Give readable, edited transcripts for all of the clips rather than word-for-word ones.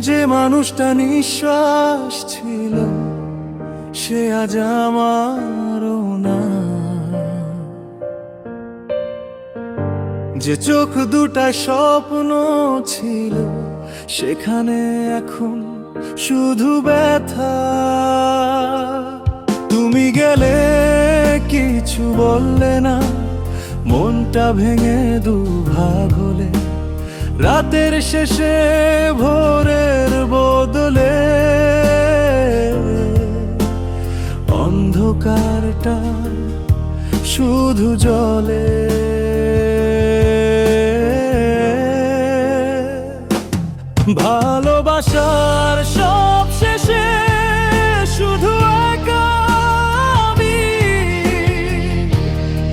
যে মানুষটা নিঃশ্বাস ছিল সে আজ আমারও না। যে চোখ দুটা স্বপ্ন ছিল সেখানে এখন শুধু ব্যথা। তুমি গেলে কিছু বললে না, মনটা ভেঙে দুভাগ হলে রাতের শেষে ভোরের বদলে অন্ধকারটা শুধু জ্বলে। ভালোবাসার সব শেষে শুধু একা আমি,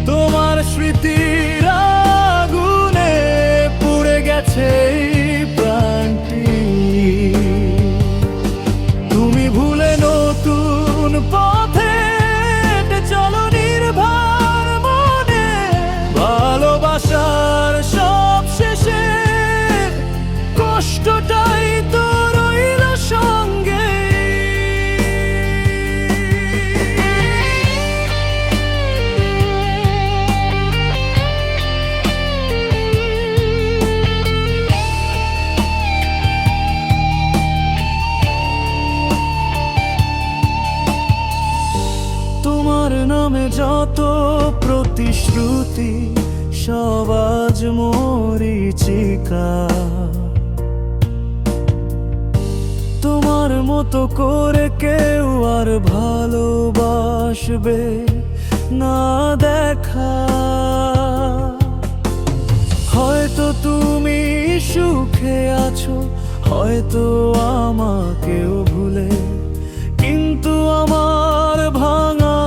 তোমার স্মৃতির আগুনে পুড়ে গেছে প্রাণটি। তুমি ভুলে নতুন পথে চলো নির্ভার মনে। ভালোবাসার সব শেষে কষ্টটাই তো রইল সঙ্গে। তোমার নামে যত প্রতিশ্রুতি সব আজ মরীচিকা। তোমার মতো করে কেউ আর ভালোবাসবে না দেখা। হয়তো তুমি সুখে আছো, হয়তো আমাকেও ভুলে, কিন্তু আমার ভাঙা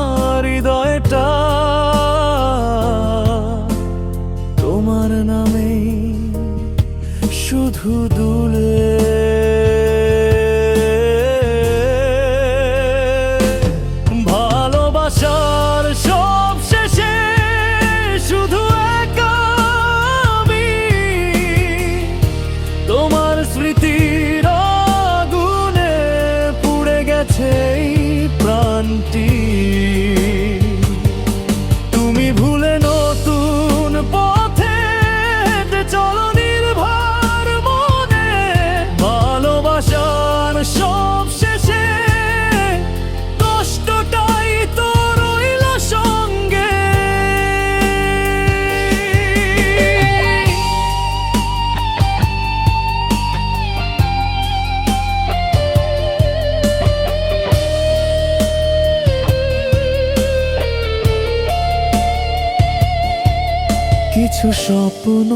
হৃদয়টা তোমার নামেই শুধু দুলে। ভালোবাসার সব শেষে শুধু একা আমি, তোমার স্মৃতির আগুনে পুড়ে গেছে এই প্রাণটি। তুমি ভুলে নতুন পথে চলো নির্ভার মনে। ভালোবাসার সব শেষে কষ্টটাই তো রইল সঙ্গে। কিছু স্বপ্ন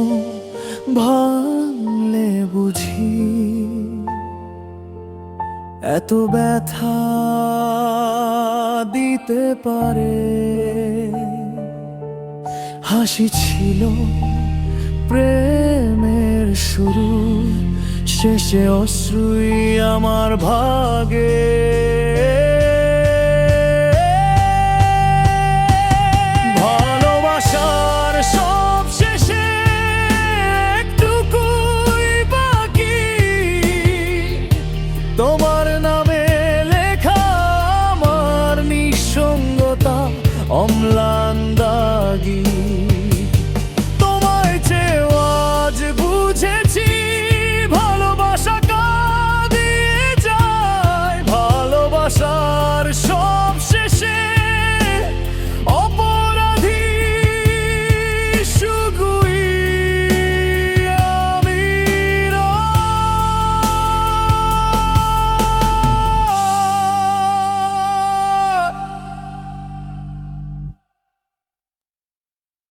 ভাঙলে বুঝি এত ব্যথা দিতে পারে। হাসি ছিল প্রেমের শুরু, শেষে অশ্রুই আমার ভাগে।